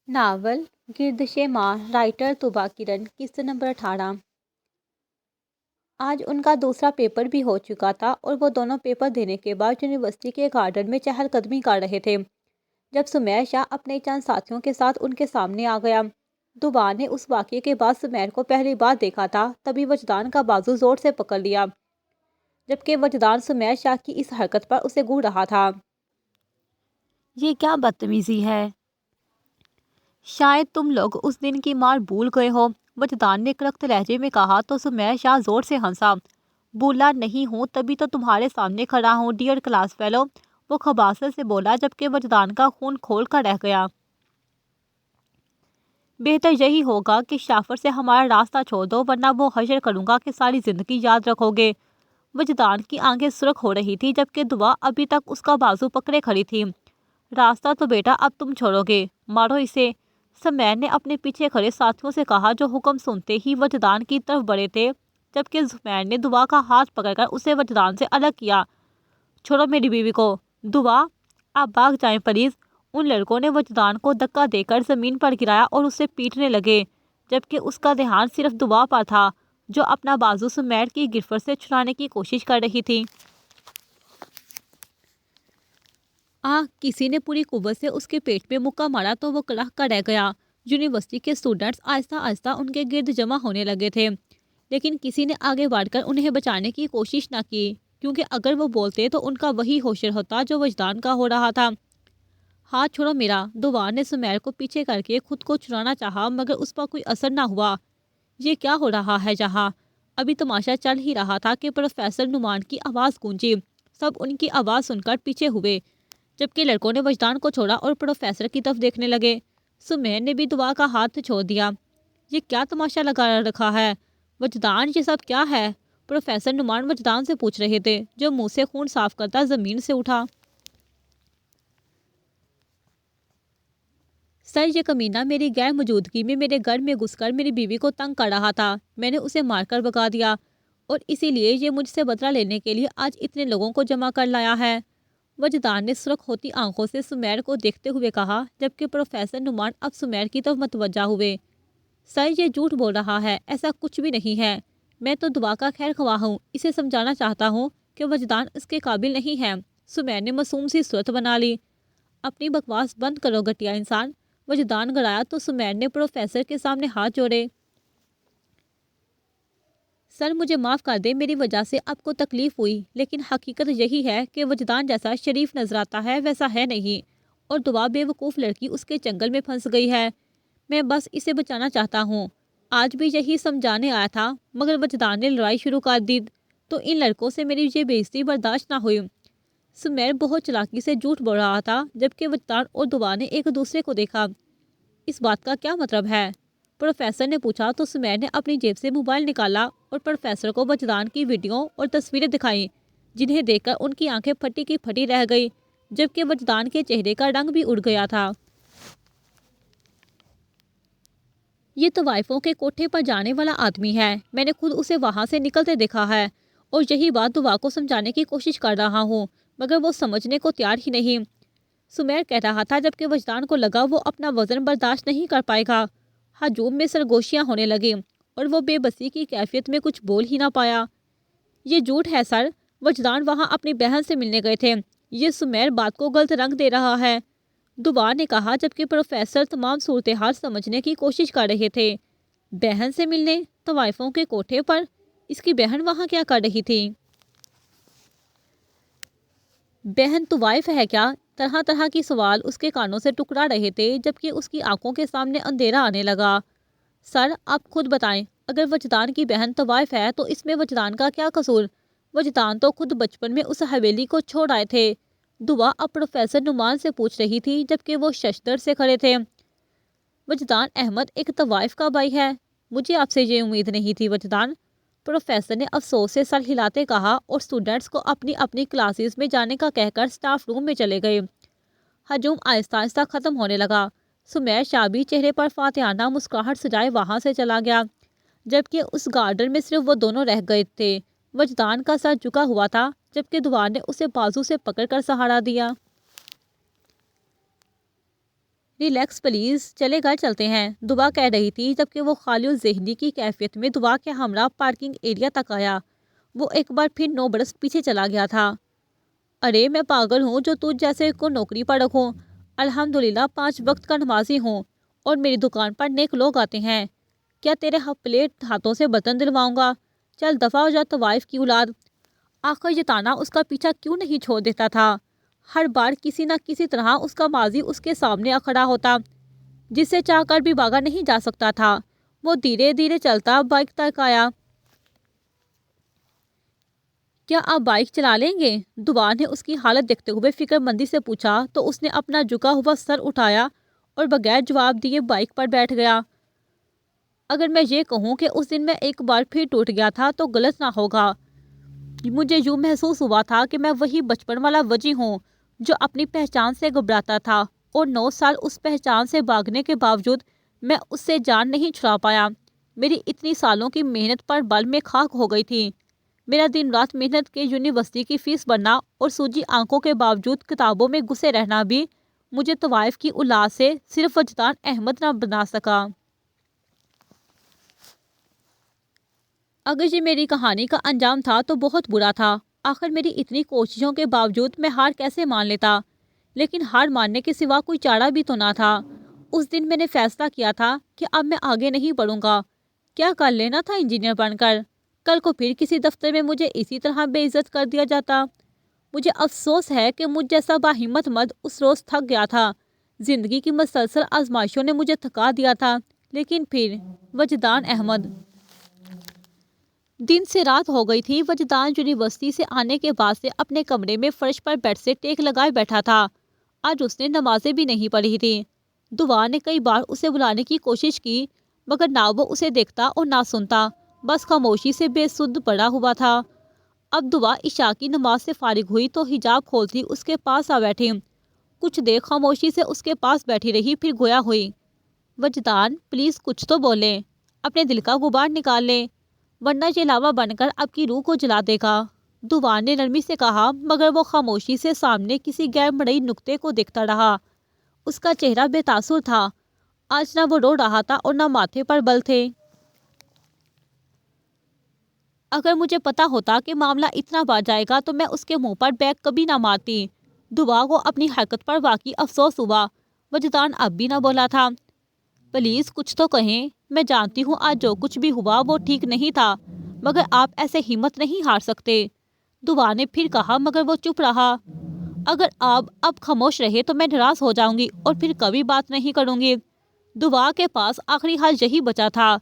Novel گردش ماہ، writer Tuba کرن، قسط نمبر 18۔ آج ان کا دوسرا پیپر بھی ہو چکا تھا اور وہ دونوں پیپر دینے کے بعد یونیورسٹی کے گارڈن میں چہل قدمی کر رہے تھے جب سمیر شاہ اپنے چند ساتھیوں کے ساتھ ان کے سامنے آ گیا۔ طوبیٰ نے اس واقعے کے بعد سمیر کو پہلی بار دیکھا تھا، تبھی وجدان کا بازو زور سے پکڑ لیا، جبکہ وجدان سمیر شاہ کی اس حرکت پر اسے گھور رہا تھا۔ یہ کیا بدتمیزی ہے؟ شاید تم لوگ اس دن کی مار بھول گئے ہو، وجدان نے کرخت لہجے میں کہا تو سمیر شاہ زور سے ہنسا۔ بھولا نہیں ہوں، تبھی تو تمہارے سامنے کھڑا ہوں ڈیئر کلاس فیلو، وہ خباثت سے بولا، جبکہ وجدان کا خون کھول کر رہ گیا۔ بہتر یہی ہوگا کہ شافر سے ہمارا راستہ چھوڑ دو، ورنہ وہ حشر کروں گا کہ ساری زندگی یاد رکھو گے۔ وجدان کی آنکھیں سرخ ہو رہی تھی، جبکہ دعا ابھی تک اس کا بازو پکڑے کھڑی تھی۔ راستہ تو بیٹا اب تم چھوڑو گے، مارو اسے، سمیر نے اپنے پیچھے کھڑے ساتھیوں سے کہا، جو حکم سنتے ہی وجدان کی طرف بڑھے تھے، جبکہ سمیر نے دعا کا ہاتھ پکڑ کر اسے وجدان سے الگ کیا۔ چھوڑو میری بیوی کو، دعا آپ بھاگ جائیں پلیز۔ ان لڑکوں نے وجدان کو دھکا دے کر زمین پر گرایا اور اسے پیٹنے لگے، جبکہ اس کا دھیان صرف دعا پر تھا، جو اپنا بازو سمیر کی گرفت سے چھڑانے کی کوشش کر رہی تھی۔ کسی نے پوری قوت سے اس کے پیٹ میں مکہ مارا تو وہ کڑہ کر رہ گیا۔ یونیورسٹی کے اسٹوڈنٹس آہستہ آہستہ ان کے گرد جمع ہونے لگے تھے، لیکن کسی نے آگے بڑھ کر انہیں بچانے کی کوشش نہ کی، کیونکہ اگر وہ بولتے تو ان کا وہی حشر ہوتا جو وجدان کا ہو رہا تھا۔ ہاتھ چھوڑو میرا، دعا نے سمیر کو پیچھے کر کے خود کو چھڑانا چاہا، مگر اس پر کوئی اثر نہ ہوا۔ یہ کیا ہو رہا ہے جہاں؟ ابھی تماشا چل ہی رہا تھا کہ پروفیسر نعمان کی آواز گونجی۔ سب ان کی آواز سن کر پیچھے ہوئے، جبکہ لڑکوں نے وجدان کو چھوڑا اور پروفیسر کی طرف دیکھنے لگے۔ سمیر نے بھی دعا کا ہاتھ چھوڑ دیا۔ یہ کیا تماشا لگا رکھا ہے؟ وجدان، یہ سب کیا ہے؟ پروفیسر نعمان وجدان سے پوچھ رہے تھے، جو منہ سے خون صاف کرتا زمین سے اٹھا۔ سر، یہ کمینہ میری غیر موجودگی میں میرے گھر میں گھس کر میری بیوی کو تنگ کر رہا تھا۔ میں نے اسے مار کر بھگا دیا، اور اسی لیے یہ مجھ سے بدلہ لینے کے لیے آج اتنے لوگوں کو جمع کر لایا ہے۔ وجدان نے سرخ ہوتی آنکھوں سے سمیر کو دیکھتے ہوئے کہا، جبکہ پروفیسر نعمان اب سمیر کی طرف متوجہ ہوئے۔ سر، یہ جھوٹ بول رہا ہے، ایسا کچھ بھی نہیں ہے۔ میں تو دعا کا خیر خواہ ہوں، اسے سمجھانا چاہتا ہوں کہ وجدان اس کے قابل نہیں ہے۔ سمیر نے معصوم سی صورت بنا لی۔ اپنی بکواس بند کرو گھٹیا انسان، وجدان گڑایا تو سمیر نے پروفیسر کے سامنے ہاتھ جوڑے۔ سر، مجھے معاف کر دے، میری وجہ سے آپ کو تکلیف ہوئی، لیکن حقیقت یہی ہے کہ وجدان جیسا شریف نظر آتا ہے ویسا ہے نہیں، اور دعا بے وقوف لڑکی اس کے چنگل میں پھنس گئی ہے۔ میں بس اسے بچانا چاہتا ہوں۔ آج بھی یہی سمجھانے آیا تھا، مگر وجدان نے لڑائی شروع کر دی تو ان لڑکوں سے میری یہ بے عزتی برداشت نہ ہوئی۔ سمیر بہت چلاکی سے جھوٹ بول رہا تھا، جبکہ وجدان اور دعا نے ایک دوسرے کو دیکھا۔ اس بات کا کیا مطلب ہے؟ پروفیسر نے پوچھا تو سمیر نے اپنی جیب سے موبائل نکالا اور پروفیسر کو وجدان کی ویڈیو اور تصویریں دکھائیں، جنہیں دیکھ کر ان کی آنکھیں پھٹی کی پھٹی رہ گئی، جبکہ وجدان کے چہرے کا رنگ بھی اڑ گیا تھا۔ یہ طوائفوں کے کوٹھے پر جانے والا آدمی ہے، میں نے خود اسے وہاں سے نکلتے دیکھا ہے، اور یہی بات دعا کو سمجھانے کی کوشش کر رہا ہوں، مگر وہ سمجھنے کو تیار ہی نہیں، سمیر کہہ رہا تھا، جبکہ وجدان کو لگا وہ اپنا وزن برداشت نہیں کر پائے گا۔ ہجوم میں سرگوشیاں ہونے لگیں اور وہ بے بسی کی کیفیت میں کچھ بول ہی نہ پایا۔ یہ جھوٹ ہے سر، وجدان وہاں اپنی بہن سے ملنے گئے تھے، یہ سمیر بات کو غلط رنگ دے رہا ہے، دعا نے کہا، جبکہ پروفیسر تمام صورتحال سمجھنے کی کوشش کر رہے تھے۔ بہن سے ملنے طوائفوں کے کوٹھے پر؟ اس کی بہن وہاں کیا کر رہی تھی؟ بہن طوائف ہے کیا؟ طرح طرح کی سوال اس کے کانوں سے ٹکرا رہے تھے، جبکہ اس کی آنکھوں کے سامنے اندھیرا آنے لگا۔ سر، آپ خود بتائیں، اگر وجدان کی بہن طوائف ہے تو اس میں وجدان کا کیا قصور؟ وجدان تو خود بچپن میں اس حویلی کو چھوڑ آئے تھے، دعا اب پروفیسر نعمان سے پوچھ رہی تھی، جبکہ وہ ششدر سے کھڑے تھے۔ وجدان احمد ایک طوائف کا بھائی ہے؟ مجھے آپ سے یہ امید نہیں تھی وجدان، پروفیسر نے افسوس سے سر ہلاتے کہا، اور اسٹوڈنٹس کو اپنی اپنی کلاسز میں جانے کا کہہ کر سٹاف روم میں چلے گئے۔ ہجوم آہستہ آہستہ ختم ہونے لگا۔ سمیر شاہ بھی چہرے پر فاتحانہ مسکراہٹ سجائے وہاں سے چلا گیا، جبکہ اس گارڈن میں صرف وہ دونوں رہ گئے تھے۔ وجدان کا سر جھکا ہوا تھا، جبکہ دعا نے اسے بازو سے پکڑ کر سہارا دیا۔ ریلیکس پلیز، چلے گھر چلتے ہیں، دعا کہہ رہی تھی جبکہ وہ خالی الذہنی کی کیفیت میں دعا کے ہمراہ پارکنگ ایریا تک آیا۔ وہ ایک بار پھر 9 برس پیچھے چلا گیا تھا۔ ارے میں پاگل ہوں جو تجھ جیسے کو نوکری پر رکھوں۔ الحمدللہ 5 وقت کا نمازی ہوں اور میری دکان پر نیک لوگ آتے ہیں۔ کیا تیرے پلیٹ ہاتھوں سے برتن دلواؤں گا؟ چل دفع ہو جا طوائف کی اولاد۔ آخر یہ تانا اس کا پیچھا کیوں نہیں چھوڑ دیتا تھا؟ ہر بار کسی نہ کسی طرح اس کا ماضی اس کے سامنے کھڑا ہوتا، جسے چاہ کر بھی بھاگا نہیں جا سکتا تھا۔ وہ دھیرے دھیرے چلتا بائک تک آیا۔ کیا آپ بائک چلا لیں گے؟ دعا نے اس کی حالت دیکھتے ہوئے فکر مندی سے پوچھا تو اس نے اپنا جھکا ہوا سر اٹھایا اور بغیر جواب دیے بائک پر بیٹھ گیا۔ اگر میں یہ کہوں کہ اس دن میں ایک بار پھر ٹوٹ گیا تھا تو غلط نہ ہوگا۔ مجھے یوں محسوس ہوا تھا کہ میں وہی بچپن والا وجی ہوں جو اپنی پہچان سے گھبراتا تھا، اور 9 سال اس پہچان سے بھاگنے کے باوجود میں اس سے جان نہیں چھڑا پایا۔ میری اتنی سالوں کی محنت پر بل میں خاک ہو گئی تھی۔ میرا دن رات محنت کے یونیورسٹی کی فیس بھرنا اور سوجی آنکھوں کے باوجود کتابوں میں گھسے رہنا بھی مجھے طوائف کی اولاد سے صرف وجدان احمد نہ بنا سکا۔ اگر یہ میری کہانی کا انجام تھا تو بہت برا تھا۔ آخر میری اتنی کوششوں کے باوجود میں ہار کیسے مان لیتا؟ لیکن ہار ماننے کے سوا کوئی چارہ بھی تو نہ تھا۔ اس دن میں نے فیصلہ کیا تھا کہ اب میں آگے نہیں بڑھوں گا۔ کیا کر لینا تھا انجینئر بن کر؟ کل کو پھر کسی دفتر میں مجھے اسی طرح بے عزت کر دیا جاتا۔ مجھے افسوس ہے کہ مجھ جیسا باہمت مرد اس روز تھک گیا تھا۔ زندگی کی مسلسل آزمائشوں نے مجھے تھکا دیا تھا۔ لیکن پھر وجدان احمد۔ دن سے رات ہو گئی تھی۔ وجدان یونیورسٹی سے آنے کے بعد سے اپنے کمرے میں فرش پر بیڈ سے ٹیک لگائے بیٹھا تھا۔ آج اس نے نمازیں بھی نہیں پڑھی تھی۔ دعا نے کئی بار اسے بلانے کی کوشش کی مگر نہ وہ اسے دیکھتا اور نہ سنتا، بس خاموشی سے بے سدھ پڑا ہوا تھا۔ اب دعا عشاء کی نماز سے فارغ ہوئی تو حجاب کھولتی اس کے پاس آ بیٹھی۔ کچھ دیر خاموشی سے اس کے پاس بیٹھی رہی، پھر گویا ہوئی، وجدان پلیز کچھ تو بولیں، اپنے دل کا غبار نکال لیں، ورنہ یہ لاوا بن کر آپ کی روح کو جلا دے گا۔ دعا نے نرمی سے کہا مگر وہ خاموشی سے سامنے کسی غیر مرئی نقطے کو دیکھتا رہا۔ اس کا چہرہ بے تاثر تھا۔ آج نہ وہ رو رہا تھا اور نہ ماتھے پر بل تھے۔ اگر مجھے پتا ہوتا کہ معاملہ اتنا بڑھ جائے گا تو میں اس کے منہ پر بیگ کبھی نہ مارتی۔ دعا کو اپنی حرکت پر واقعی افسوس ہوا۔ وجدان اب بھی نہ بولا تھا۔ پلیز کچھ تو کہیں، میں جانتی ہوں آج جو کچھ بھی ہوا وہ ٹھیک نہیں تھا، مگر آپ ایسے ہمت نہیں ہار سکتے۔ دعا نے پھر کہا مگر وہ چپ رہا۔ اگر آپ اب خاموش رہے تو میں ناراض ہو جاؤں گی اور پھر کبھی بات نہیں کروں گی۔ دعا کے پاس آخری حل یہی بچا تھا۔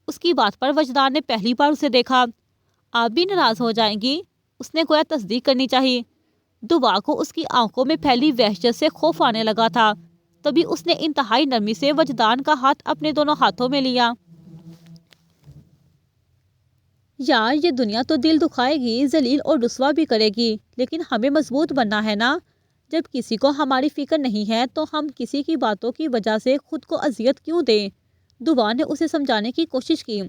اس کی بات پر وجدان نے پہلی بار اسے دیکھا۔ آپ بھی ناراض ہو جائیں گی؟ اس نے گویا تصدیق کرنی چاہی۔ دعا کو اس کی آنکھوں میں پھیلی وحشت سے خوف آنے لگا تھا۔ تبھی اس نے انتہائی نرمی سے وجدان کا ہاتھ اپنے دونوں ہاتھوں میں لیا۔ یار یہ دنیا تو دل دکھائے گی، ذلیل اور رسوا بھی کرے گی، لیکن ہمیں مضبوط بننا ہے نا۔ جب کسی کو ہماری فکر نہیں ہے تو ہم کسی کی باتوں کی وجہ سے خود کو اذیت کیوں دیں؟ دعا نے اسے سمجھانے کی کوشش کی۔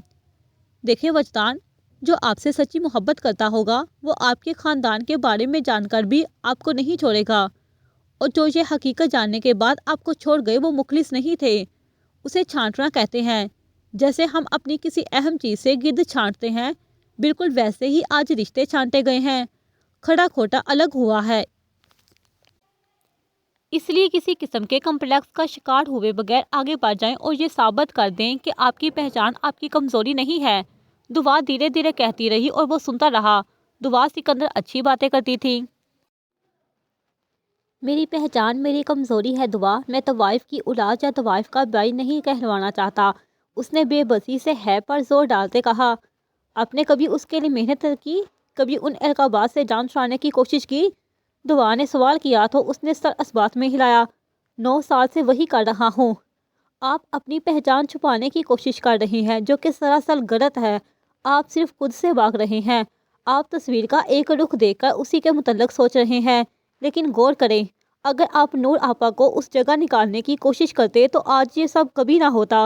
دیکھیں وجدان، جو آپ سے سچی محبت کرتا ہوگا وہ آپ کے خاندان کے بارے میں جان کر بھی آپ کو نہیں چھوڑے گا، اور جو یہ حقیقت جاننے کے بعد آپ کو چھوڑ گئے وہ مخلص نہیں تھے۔ اسے چھانٹنا کہتے ہیں۔ جیسے ہم اپنی کسی اہم چیز سے گرد چھانٹتے ہیں، بالکل ویسے ہی آج رشتے چھانٹے گئے ہیں۔ کھڑا کھوٹا الگ ہوا ہے۔ اس لیے کسی قسم کے کمپلیکس کا شکار ہوئے بغیر آگے بڑھ جائیں اور یہ ثابت کر دیں کہ آپ کی پہچان آپ کی کمزوری نہیں ہے۔ دعا دھیرے دھیرے کہتی رہی اور وہ سنتا رہا۔ دعا سکندر اچھی باتیں کرتی تھی۔ میری پہچان میری کمزوری ہے دعا، میں طوائف کی اولاد یا طوائف کا بھائی نہیں کہلوانا چاہتا، اس نے بے بسی سے ہے پر زور ڈالتے کہا۔ آپ نے کبھی اس کے لیے محنت کی؟ کبھی ان القابات سے جان چھڑانے کی کوشش کی؟ دعا نے سوال کیا تو اس نے سر اسبات میں ہلایا۔ 9 سال سے وہی کر رہا ہوں۔ آپ اپنی پہچان چھپانے کی کوشش کر رہی ہیں جو کہ سراسر غلط ہے۔ آپ صرف خود سے بھاگ رہے ہیں۔ آپ تصویر کا ایک رخ دیکھ کر اسی کے متعلق سوچ رہے ہیں، لیکن غور کریں، اگر آپ نور آپا کو اس جگہ نکالنے کی کوشش کرتے تو آج یہ سب کبھی نہ ہوتا۔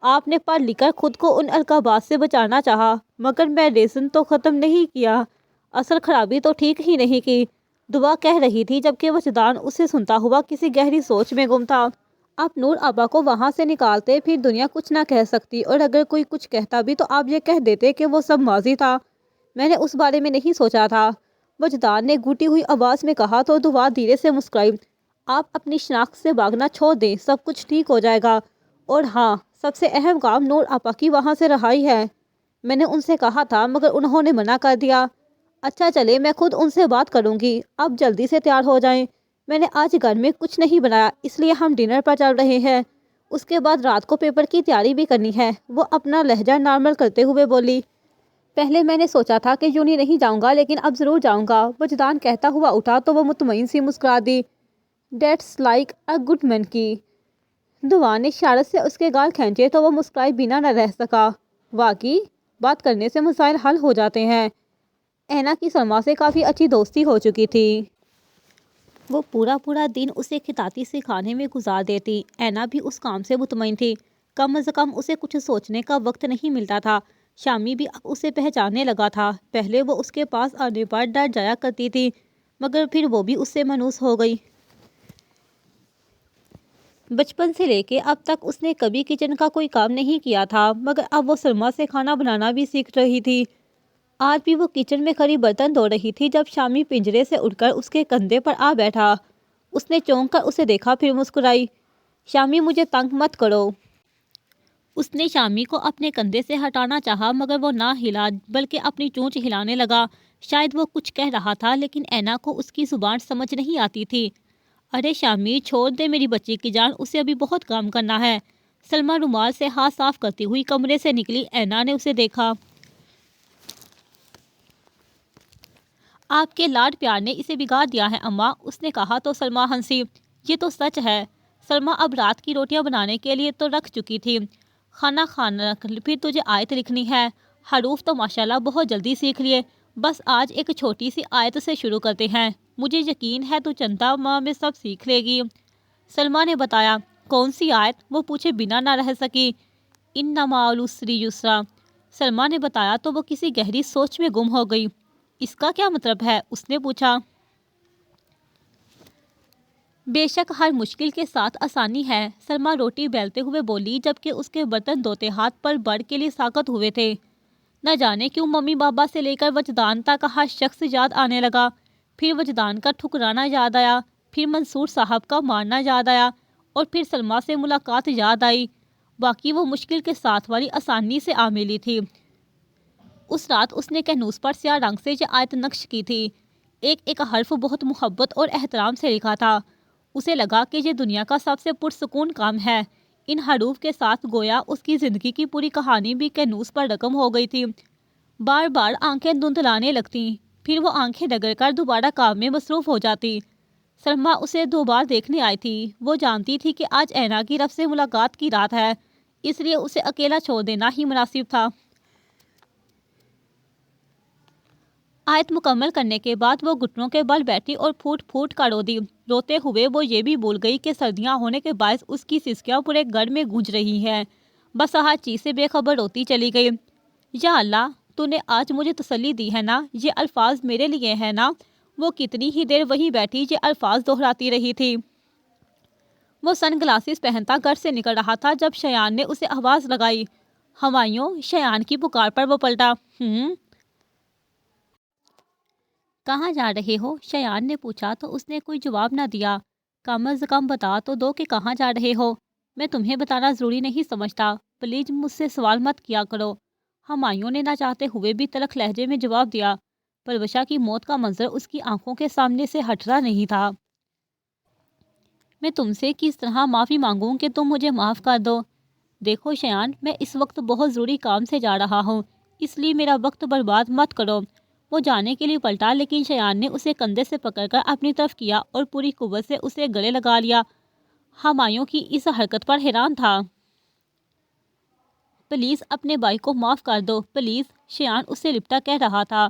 آپ نے پڑھ لکھ کر خود کو ان القابات سے بچانا چاہا، مگر میں ریزن تو ختم نہیں کیا، اصل خرابی تو ٹھیک ہی نہیں کی۔ دعا کہہ رہی تھی جبکہ وجدان اسے سنتا ہوا کسی گہری سوچ میں گم تھا۔ آپ نور آبا کو وہاں سے نکالتے، پھر دنیا کچھ نہ کہہ سکتی، اور اگر کوئی کچھ کہتا بھی تو آپ یہ کہہ دیتے کہ وہ سب ماضی تھا، میں نے اس بارے میں نہیں سوچا تھا۔ وجدان نے گھٹی ہوئی آواز میں کہا تو دعا دھیرے سے مسکرائی۔ آپ اپنی شناخت سے بھاگنا چھوڑ دیں، سب کچھ ٹھیک ہو جائے گا، اور ہاں، سب سے اہم کام نور آپا کی وہاں سے رہائی ہے۔ میں نے ان سے کہا تھا مگر انہوں نے منع کر دیا۔ اچھا چلے، میں خود ان سے بات کروں گی، آپ جلدی سے تیار ہو جائیں۔ میں نے آج گھر میں کچھ نہیں بنایا، اس لیے ہم ڈنر پر چل رہے ہیں، اس کے بعد رات کو پیپر کی تیاری بھی کرنی ہے۔ وہ اپنا لہجہ نارمل کرتے ہوئے بولی۔ پہلے میں نے سوچا تھا کہ یونی نہیں جاؤں گا، لیکن اب ضرور جاؤں گا، وجدان کہتا ہوا اٹھا تو وہ مطمئن سی مسکرا دی۔ ڈیٹس لائک اے گڈ مین کی۔ دعا نے شرارت سے اس کے گال کھینچے تو وہ مسکرائے بنا نہ رہ سکا۔ واقعی بات کرنے سے مسائل حل ہو جاتے ہیں۔ اینا کی سلمیٰ سے کافی اچھی دوستی ہو چکی تھی۔ وہ پورا دن اسے کھطاطی سکھانے میں گزار دیتی۔ اینا بھی اس کام سے مطمئن تھی، کم از کم اسے کچھ سوچنے کا وقت نہیں ملتا تھا۔ شامی بھی اب اسے پہچاننے لگا تھا۔ پہلے وہ اس کے پاس آنے پر ڈر جایا کرتی تھی، مگر پھر وہ بھی اس سے مانوس ہو گئی۔ بچپن سے لے کے اب تک اس نے کبھی کچن کا کوئی کام نہیں کیا تھا، مگر اب وہ سلمیٰ سے کھانا بنانا بھی سیکھ رہی تھی۔ آج بھی وہ کچن میں کھڑی برتن دھو رہی تھی جب شامی پنجرے سے اٹھ کر اس کے کندھے پر آ بیٹھا۔ اس نے چونک کر اسے دیکھا، پھر مسکرائی۔ شامی، مجھے تنگ مت کرو۔ اس نے شامی کو اپنے کندھے سے ہٹانا چاہا، مگر وہ نہ ہلا بلکہ اپنی چونچ ہلانے لگا۔ شاید وہ کچھ کہہ رہا تھا، لیکن اینا کو اس کی زبان سمجھ نہیں آتی تھی۔ ارے شامی، چھوڑ دے میری بچی کی جان، اسے ابھی بہت کام کرنا ہے۔ سلمیٰ رومال سے ہاتھ صاف کرتی ہوئی کمرے سے نکلی۔ اینا نے اسے دیکھا۔ آپ کے لاڈ پیار نے اسے بگاڑ دیا ہے اماں، اس نے کہا تو سلمیٰ ہنسی۔ یہ تو سچ ہے۔ سلمیٰ اب رات کی روٹیاں بنانے کے لیے تو رکھ چکی تھی۔ کھانا کھانا پھر تجھے آیت لکھنی ہے۔ حروف تو ماشاءاللہ بہت جلدی سیکھ لیے، بس آج ایک چھوٹی سی آیت سے شروع کرتے ہیں، مجھے یقین ہے تو چندہ ماہ میں سب سیکھ لے گی۔ سلمیٰ نے بتایا۔ کون سی آیت؟ وہ پوچھے بنا نہ رہ سکی۔ ان مع العسر یسرا، سلمیٰ نے بتایا تو وہ کسی گہری سوچ میں گم ہو گئی۔ اس کا کیا مطلب ہے؟ اس نے پوچھا۔ بے شک ہر مشکل کے ساتھ آسانی ہے، سلمیٰ روٹی بیلتے ہوئے بولی، جبکہ اس کے برتن دھوتے ہاتھ پر بڑھ کے لیے ساخت ہوئے تھے۔ نہ جانے کیوں ممی بابا سے لے کر وجدان تک ہر شخص یاد آنے لگا۔ پھر وجدان کا ٹھکرانا یاد آیا، پھر منصور صاحب کا مارنا یاد آیا، اور پھر سلمیٰ سے ملاقات یاد آئی۔ باقی وہ مشکل کے ساتھ والی آسانی سے آ ملی تھی۔ اس رات اس نے کہنوس پر سیاہ رنگ سے یہ آیت نقش کی تھی۔ ایک ایک حرف بہت محبت اور احترام سے لکھا تھا۔ اسے لگا کہ یہ دنیا کا سب سے پرسکون کام ہے۔ ان حروف کے ساتھ گویا اس کی زندگی کی پوری کہانی بھی کہنوس پر رقم ہو گئی تھی۔ بار بار آنکھیں دھندلانے لگتی، پھر وہ آنکھیں رگڑ کر دوبارہ کام میں مصروف ہو جاتی۔ سلمیٰ اسے 2 بار دیکھنے آئی تھی۔ وہ جانتی تھی کہ آج اینا کی طرف سے ملاقات کی رات ہے، اس لیے اسے اکیلا چھوڑ دینا ہی مناسب تھا۔ آیت مکمل کرنے کے بعد وہ گھٹنوں کے بل بیٹھی اور پھوٹ پھوٹ کر رو دی۔ روتے ہوئے وہ یہ بھی بھول گئی کہ سردیاں ہونے کے باعث اس کی سسکیاں پورے گھر میں گونج رہی ہیں۔ بس ہر چیز سے بے خبر روتی چلی گئی۔ یا اللہ، تو نے آج مجھے تسلی دی ہے نا، یہ الفاظ میرے لیے ہے نا۔ وہ کتنی ہی دیر وہیں بیٹھی یہ الفاظ دہراتی رہی تھی۔ وہ سن گلاسز پہنتا گھر سے نکل رہا تھا جب شیان نے اسے آواز لگائی۔ ہمایوں، شیان کی پکار پر وہ پلٹا۔ کہاں جا رہے ہو؟ شیان نے پوچھا تو اس نے کوئی جواب نہ دیا۔ کم از کم بتا تو دو کہ کہاں جا رہے ہو۔ میں تمہیں بتانا ضروری نہیں سمجھتا، پلیز مجھ سے سوال مت کیا کرو۔ ہمایوں نے نہ چاہتے ہوئے بھی تلخ لہجے میں جواب دیا۔ پروشا کی موت کا منظر اس کی آنکھوں کے سامنے سے ہٹ رہا نہیں تھا۔ میں تم سے کس طرح معافی مانگوں کہ تم مجھے معاف کر دو؟ دیکھو شیان، میں اس وقت بہت ضروری کام سے جا رہا ہوں، اس لیے میرا وقت برباد مت کرو۔ وہ جانے کے لیے پلٹا، لیکن شیان نے اسے کندھے سے پکڑ کر اپنی طرف کیا اور پوری قوت سے اسے گلے لگا لیا۔ ہمایوں کی اس حرکت پر حیران تھا۔ پلیز اپنے بھائی کو معاف کر دو، پلیز، شیان اسے لپٹا کہہ رہا تھا۔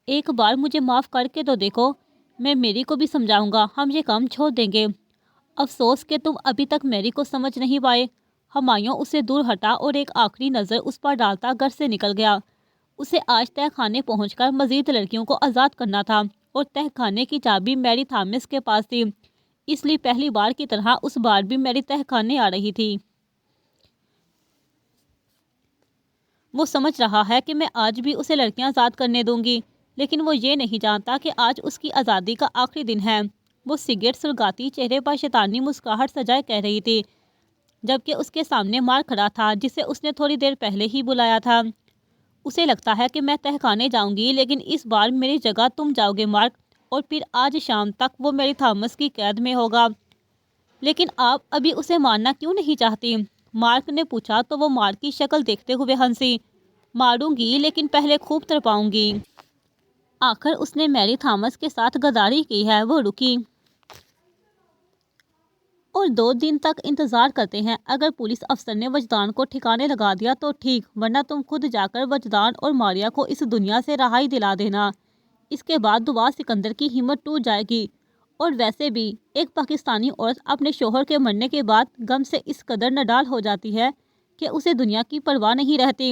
ایک بار مجھے معاف کر کے تو دیکھو، میں میری کو بھی سمجھاؤں گا، ہم یہ کام چھوڑ دیں گے۔ افسوس کہ تم ابھی تک میری کو سمجھ نہیں پائے۔ ہمایوں اسے دور ہٹا اور ایک آخری نظر اس پر ڈالتا گھر سے نکل گیا۔ اسے آج تہ خانے پہنچ کر مزید لڑکیوں کو آزاد کرنا تھا، اور تہ خانے کی چابی میری تھامس کے پاس تھی۔ اس لیے پہلی بار کی طرح اس بار بھی میری تہخانے آ رہی تھی۔ وہ سمجھ رہا ہے کہ میں آج بھی اسے لڑکیاں آزاد کرنے دوں گی، لیکن وہ یہ نہیں جانتا کہ آج اس کی آزادی کا آخری دن ہے۔ وہ سگریٹ سلگاتی چہرے پر شیطانی مسکراہٹ سجائے کہہ رہی تھی، جبکہ اس کے سامنے مارک کھڑا تھا جسے اس نے تھوڑی دیر پہلے ہی بلایا تھا۔ اسے لگتا ہے کہ میں تہخانے جاؤں گی، لیکن اس بار میری جگہ تم جاؤ گے مارک، اور پھر آج شام تک وہ میری تھامس کی قید میں ہوگا۔ لیکن آپ ابھی اسے مارنا کیوں نہیں چاہتی؟ مارک نے پوچھا تو وہ مارک کی شکل دیکھتے ہوئے ہنسی۔ ماروں گی، لیکن پہلے خوب تڑپاؤں گی۔ آخر اس نے میری تھامس کے ساتھ غداری کی ہے۔ وہ رکی اور 2 دن تک انتظار کرتے ہیں۔ اگر پولیس افسر نے وجدان کو ٹھکانے لگا دیا تو ٹھیک، ورنہ تم خود جا کر وجدان اور ماریا کو اس دنیا سے رہائی دلا دینا۔ اس کے بعد دعا سکندر کی ہمت ٹوٹ جائے گی۔ اور ویسے بھی ایک پاکستانی عورت اپنے شوہر کے مرنے کے بعد غم سے اس قدر نڈال ہو جاتی ہے کہ اسے دنیا کی پرواہ نہیں رہتی۔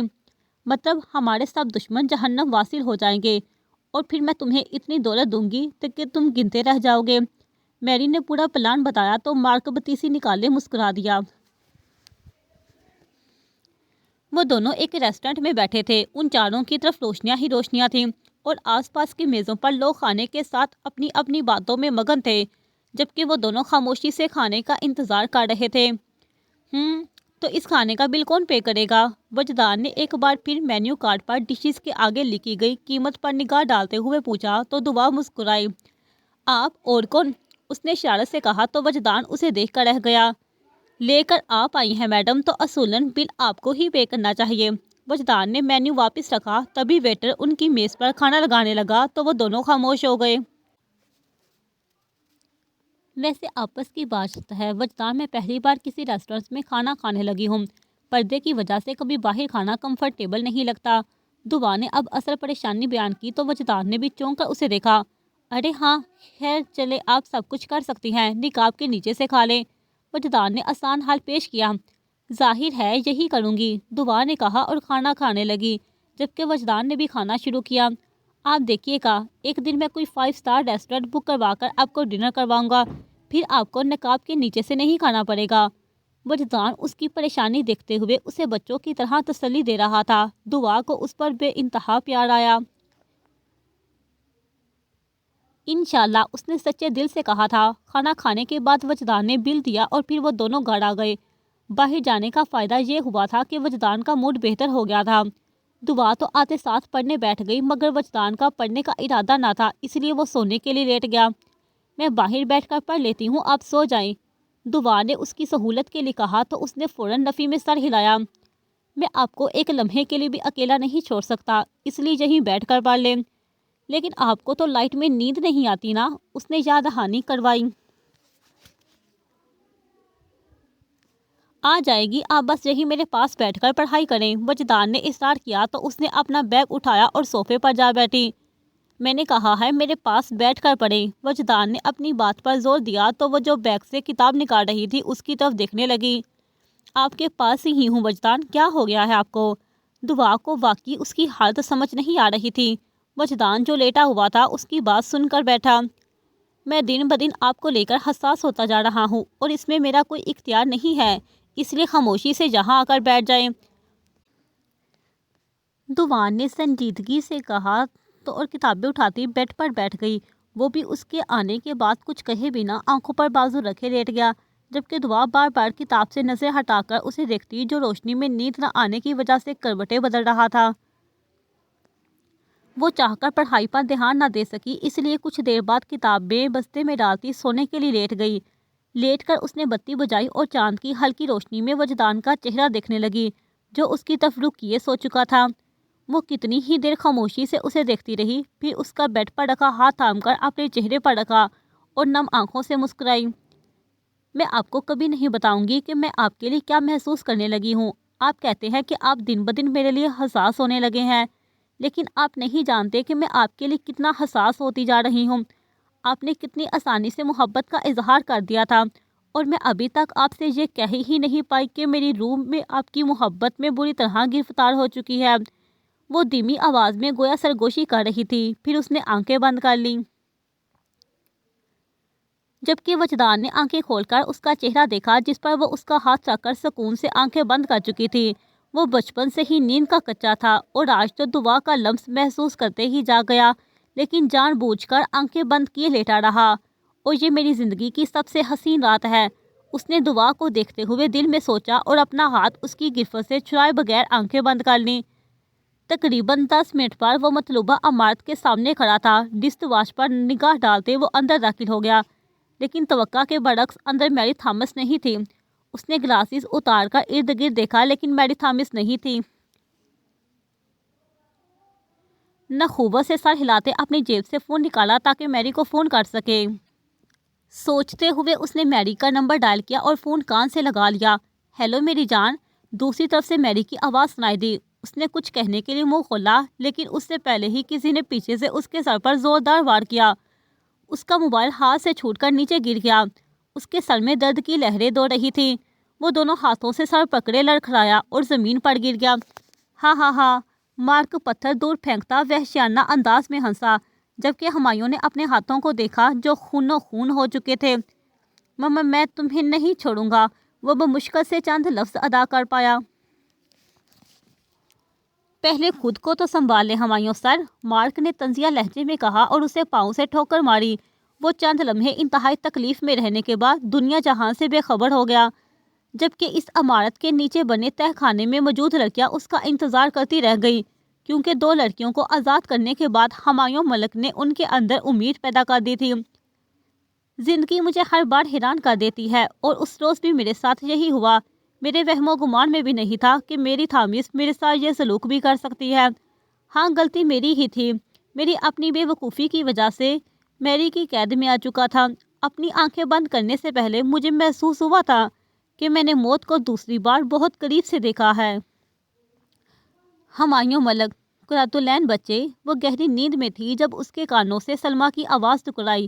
مطلب ہمارے سب دشمن جہنم واصل ہو جائیں گے، اور پھر میں تمہیں اتنی دولت دوں گی کہ تم گنتے رہ جاؤ گے۔ میری نے پورا پلان بتایا تو مارک بتیسی نکالے مسکرا دیا۔ وہ دونوں ایک ریسٹورنٹ میں بیٹھے تھے۔ ان چاروں کی طرف روشنیاں ہی روشنیاں تھیں، اور آس پاس کی میزوں پر لوگ کھانے کے ساتھ اپنی اپنی باتوں میں مگن تھے، جبکہ وہ دونوں خاموشی سے کھانے کا انتظار کر رہے تھے۔ تو اس کھانے کا بل کون پے کرے گا؟ وجدان نے ایک بار پھر مینیو کارڈ پر ڈشز کے آگے لکھی گئی قیمت پر نگاہ ڈالتے ہوئے پوچھا تو دعا مسکرائی۔ آپ اور کون؟ اس نے شرارت سے کہا تو وجدان اسے دیکھ کر رہ گیا۔ لے کر آپ آئی ہیں میڈم، تو اصولاً بل آپ کو ہی پے کرنا چاہیے۔ وجدان نے مینیو واپس رکھا، تبھی ویٹر ان کی میز پر کھانا لگانے لگا تو وہ دونوں خاموش ہو گئے۔ ویسے آپس کی بات ہے وجدان، میں پہلی بار کسی ریسٹورنٹ میں کھانا کھانے لگی ہوں۔ پردے کی وجہ سے کبھی باہر کھانا کمفرٹیبل نہیں لگتا۔ دعا نے اب اصل پریشانی بیان کی تو وجدان نے بھی چونک کر اسے دیکھا۔ ارے ہاں، خیر چلے، آپ سب کچھ کر سکتی ہیں، نقاب کے نیچے سے کھا لیں۔ وجدان نے آسان حل پیش کیا۔ ظاہر ہے یہی کروں گی، دعا نے کہا اور کھانا کھانے لگی، جبکہ وجدان نے بھی کھانا شروع کیا۔ آپ دیکھیے گا، ایک دن میں کوئی 5 اسٹار ریسٹورنٹ بک کروا کر آپ کو ڈنر کرواؤں گا، پھر آپ کو نقاب کے نیچے سے نہیں کھانا پڑے گا۔ وجدان اس کی پریشانی دیکھتے ہوئے اسے بچوں کی طرح تسلی دے رہا تھا۔ دعا کو اس پر بے انتہا پیار آیا۔ انشاءاللہ، اس نے سچے دل سے کہا تھا۔ کھانا کھانے کے بعد وجدان نے بل دیا اور پھر وہ دونوں گھر آ گئے۔ باہر جانے کا فائدہ یہ ہوا تھا کہ وجدان کا موڈ بہتر ہو گیا تھا۔ دعا تو آتے ساتھ پڑھنے بیٹھ گئی، مگر وجدان کا پڑھنے کا ارادہ نہ تھا، اس لیے وہ سونے کے لیے لیٹ گیا۔ میں باہر بیٹھ کر پڑھ لیتی ہوں، آپ سو جائیں، دعا نے اس کی سہولت کے لیے کہا تو اس نے فوراً نفی میں سر ہلایا۔ میں آپ کو ایک لمحے کے لیے بھی اکیلا نہیں چھوڑ سکتا، اس لیے یہیں بیٹھ کر پڑھ لیں۔ لیکن آپ کو تو لائٹ میں نیند نہیں آتی نا، اس نے یاد دہانی کروائی۔ آ جائے گی، آپ بس یہی میرے پاس بیٹھ کر پڑھائی کریں۔ وجدان نے اصرار کیا تو اس نے اپنا بیگ اٹھایا اور صوفے پر جا بیٹھی۔ میں نے کہا ہے میرے پاس بیٹھ کر پڑھیں۔ وجدان نے اپنی بات پر زور دیا تو وہ جو بیگ سے کتاب نکال رہی تھی اس کی طرف دیکھنے لگی۔ آپ کے پاس ہی ہوں وجدان، کیا ہو گیا ہے آپ کو؟ دعا کو واقعی اس کی حالت سمجھ نہیں آ رہی تھی۔ وجدان جو لیٹا ہوا تھا اس کی بات سن کر بیٹھا۔ میں دن بدن آپ کو لے کر حساس ہوتا جا رہا ہوں، اور اس میں میرا کوئی اختیار نہیں ہے، اس لیے خاموشی سے یہاں آ کر بیٹھ جائیں۔ دعا نے سنجیدگی سے کہا تو اور کتابیں اٹھاتی بیڈ پر بیٹھ گئی۔ وہ بھی اس کے آنے کے بعد کچھ کہے بنا آنکھوں پر بازو رکھے لیٹ گیا، جبکہ دعا بار بار کتاب سے نظر ہٹا کر اسے دیکھتی جو روشنی میں نیند نہ آنے کی وجہ سے کروٹیں بدل رہا تھا۔ وہ چاہ کر پڑھائی پر دھیان نہ دے سکی، اس لیے کچھ دیر بعد کتابیں بستے میں ڈالتی سونے کے لیے لیٹ گئی۔ لیٹ کر اس نے بتی بجھائی اور چاند کی ہلکی روشنی میں وجدان کا چہرہ دیکھنے لگی، جو اس کی طرف رخ کیے سو چکا تھا۔ وہ کتنی ہی دیر خاموشی سے اسے دیکھتی رہی، پھر اس کا بیڈ پر رکھا ہاتھ تھام کر اپنے چہرے پر رکھا اور نم آنکھوں سے مسکرائی۔ میں آپ کو کبھی نہیں بتاؤں گی کہ میں آپ کے لیے کیا محسوس کرنے لگی ہوں۔ آپ کہتے ہیں کہ آپ دن بدن میرے لیے حساس ہونے لگے ہیں، لیکن آپ نہیں جانتے کہ میں آپ کے لیے کتنا حساس ہوتی جا رہی ہوں۔ آپ نے کتنی آسانی سے محبت کا اظہار کر دیا تھا، اور میں ابھی تک آپ سے یہ کہہ ہی نہیں پائی کہ میری روح میں آپ کی محبت میں بری طرح گرفتار ہو چکی ہے۔ وہ دھیمی آواز میں گویا سرگوشی کر رہی تھی، پھر اس نے آنکھیں بند کر لیں۔ جبکہ وجدان نے آنکھیں کھول کر اس کا چہرہ دیکھا جس پر وہ اس کا ہاتھ رکھ کر سکون سے آنکھیں بند کر چکی تھی۔ وہ بچپن سے ہی نیند کا کچا تھا اور آج تو دعا کا لمس محسوس کرتے ہی جاگ گیا، لیکن جان بوجھ کر آنکھیں بند کیے لیٹا رہا۔ اور یہ میری زندگی کی سب سے حسین رات ہے، اس نے دعا کو دیکھتے ہوئے دل میں سوچا اور اپنا ہاتھ اس کی گرفت سے چھڑائے بغیر آنکھیں بند کر لیں۔ تقریباً 10 منٹ پر وہ مطلوبہ عمارت کے سامنے کھڑا تھا۔ ڈسٹ واچ پر نگاہ ڈالتے وہ اندر داخل ہو گیا، لیکن توقع کے برعکس اندر میری تھامس نہیں تھی۔ اس نے گلاسز اتار کر ارد گرد دیکھا لیکن میری تھامس نہیں تھی۔ نخوبہ سے سر ہلاتے اپنی جیب سے فون نکالا تاکہ میری کو فون کر سکے۔ سوچتے ہوئے اس نے میری کا نمبر ڈائل کیا اور فون کان سے لگا لیا۔ ہیلو میری جان، دوسری طرف سے میری کی آواز سنائی دی۔ اس نے کچھ کہنے کے لیے منہ کھولا لیکن اس سے پہلے ہی کسی نے پیچھے سے اس کے سر پر زوردار وار کیا۔ اس کا موبائل ہاتھ سے چھوٹ کر نیچے گر گیا۔ اس کے سر میں درد کی لہریں دوڑ رہی تھی۔ وہ دونوں ہاتھوں سے سر پکڑے لڑکھڑایا اور زمین پر گر گیا۔ ہاں ہاں ہاں، مارک پتھر دور پھینکتا وحشیانہ انداز میں ہنسا، جبکہ ہمایوں نے اپنے ہاتھوں کو دیکھا جو خونو خون ہو چکے تھے۔ مما میں تمہیں نہیں چھوڑوں گا، وہ بمشکل سے چند لفظ ادا کر پایا۔ پہلے خود کو تو سنبھال لے ہمایوں سر، مارک نے طنزیہ لہجے میں کہا اور اسے پاؤں سے ٹھوکر ماری۔ وہ چند لمحے انتہائی تکلیف میں رہنے کے بعد دنیا جہاں سے بے خبر ہو گیا، جبکہ اس عمارت کے نیچے بنے تہ خانے میں موجود لڑکیاں اس کا انتظار کرتی رہ گئی، کیونکہ 2 لڑکیوں کو آزاد کرنے کے بعد ہمایوں ملک نے ان کے اندر امید پیدا کر دی تھی۔ زندگی مجھے ہر بار حیران کر دیتی ہے اور اس روز بھی میرے ساتھ یہی ہوا۔ میرے وہم و گمان میں بھی نہیں تھا کہ میری تھامس میرے ساتھ یہ سلوک بھی کر سکتی ہے۔ ہاں، غلطی میری ہی تھی۔ میری اپنی بے وقوفی کی وجہ سے میری کی قید میں آ چکا تھا۔ اپنی آنکھیں بند کرنے سے پہلے مجھے محسوس ہوا تھا کہ میں نے موت کو دوسری بار بہت قریب سے دیکھا ہے۔ ہمایوں ملک، قرۃ العین بچے، وہ گہری نیند میں تھی جب اس کے کانوں سے سلمیٰ کی آواز ٹکرائی،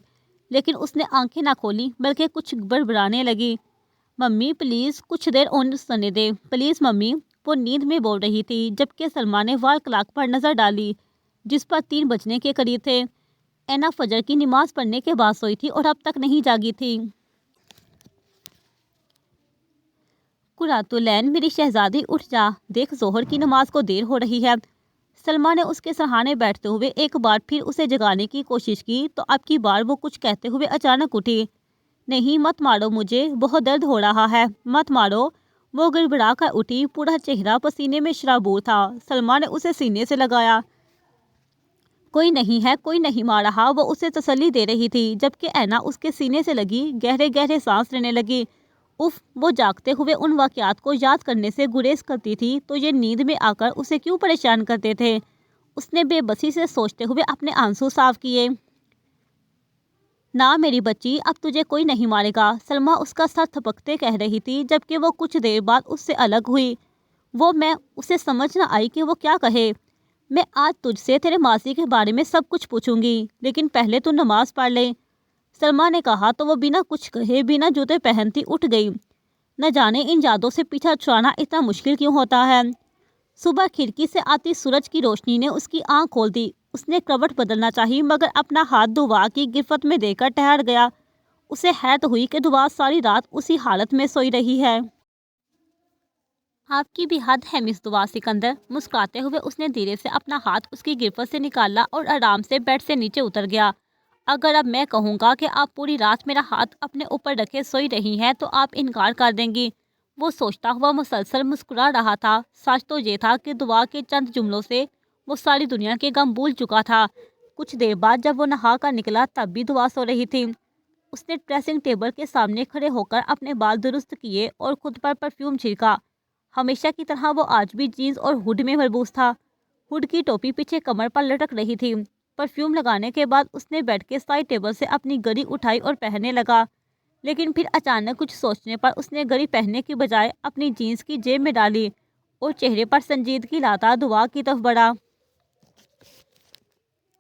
لیکن اس نے آنکھیں نہ کھولیں بلکہ کچھ بڑبڑانے لگی۔ ممی پلیز کچھ دیر اور سونے دے، پلیز ممی، وہ نیند میں بول رہی تھی، جبکہ سلمیٰ نے وال کلاک پر نظر ڈالی جس پر 3 بجنے کے قریب تھے۔ اینا فجر کی نماز پڑھنے کے بعد سوئی تھی اور اب تک نہیں جاگی تھی۔ قرۃ العین میری شہزادی اٹھ جا، دیکھ ظہر کی نماز کو دیر ہو رہی ہے۔ سلمیٰ نے اس کے سرہانے بیٹھتے ہوئے ایک بار پھر اسے جگانے کی کوشش کی تو اب کی بار وہ کچھ کہتے ہوئے اچانک اٹھی۔ نہیں مت مارو مجھے، بہت درد ہو رہا ہے، مت مارو۔ وہ گڑبڑا کر اٹھی، پورا چہرہ پسینے میں شرابور تھا۔ سلمیٰ نے اسے سینے سے لگایا۔ کوئی نہیں ہے، کوئی نہیں مار رہا، وہ اسے تسلی دے رہی تھی، جبکہ اینا اس کے سینے سے لگی گہرے گہرے سانس لینے لگی۔ اف، وہ جاگتے ہوئے ان واقعات کو یاد کرنے سے گریز کرتی تھی تو یہ نیند میں آ کر اسے کیوں پریشان کرتے تھے؟ اس نے بے بسی سے سوچتے ہوئے اپنے آنسو صاف کیے۔ نہ میری بچی، اب تجھے کوئی نہیں مارے گا، سلمیٰ اس کا سر تھپکتے کہہ رہی تھی، جبکہ وہ کچھ دیر بعد اس سے الگ ہوئی۔ میں اسے سمجھ نہ آئی کہ وہ کیا کہے۔ میں آج تجھ سے تیرے ماضی کے بارے میں سب کچھ پوچھوں گی، لیکن پہلے تو نماز پڑھ لے، سلمیٰ نے کہا تو وہ بنا کچھ کہے بنا جوتے پہنتی اٹھ گئی۔ نہ جانے ان یادوں سے پیچھا چھڑانا اتنا مشکل کیوں ہوتا ہے۔ صبح کھڑکی سے آتی سورج کی روشنی نے اس کی آنکھ کھول دی۔ اس نے کروٹ بدلنا چاہی مگر اپنا ہاتھ دعا کی گرفت میں دے کر ٹھہر گیا۔ اسے حیرت ہوئی کہ دعا ساری رات اسی حالت میں سوئی رہی ہے۔ آپ کی بھی حد ہے مس دعا سکندر، مسکراتے ہوئے اس نے دھیرے سے اپنا ہاتھ اس کی گرفت سے نکالا اور آرام سے بیڈ سے نیچے اتر گیا۔ اگر اب میں کہوں گا کہ آپ پوری رات میرا ہاتھ اپنے اوپر رکھے سوئی رہی ہیں تو آپ انکار کر دیں گی۔ وہ سوچتا ہوا مسلسل مسکرا رہا تھا۔ سچ تو یہ تھا کہ دعا کے چند جملوں سے وہ ساری دنیا کے غم بھول چکا تھا۔ کچھ دیر بعد جب وہ نہا کر نکلا تب بھی دعا سو رہی تھی۔ اس نے ڈریسنگ ٹیبل کے سامنے کھڑے ہو کر اپنے بال درست کیے اور خود پر پرفیوم چھڑکا۔ ہمیشہ کی طرح وہ آج بھی جینز اور ہوڈ میں ملبوس تھا۔ ہوڈ کی ٹوپی پیچھے کمر پر لٹک رہی تھی۔ پرفیوم لگانے کے بعد اس نے بیڈ کے سائڈ ٹیبل سے اپنی گھڑی اٹھائی اور پہننے لگا، لیکن پھر اچانک کچھ سوچنے پر اس نے گھڑی پہننے کی بجائے اپنی جینز کی جیب میں ڈالی اور چہرے پر سنجیدگی لاتا دعا کی طرف بڑھا۔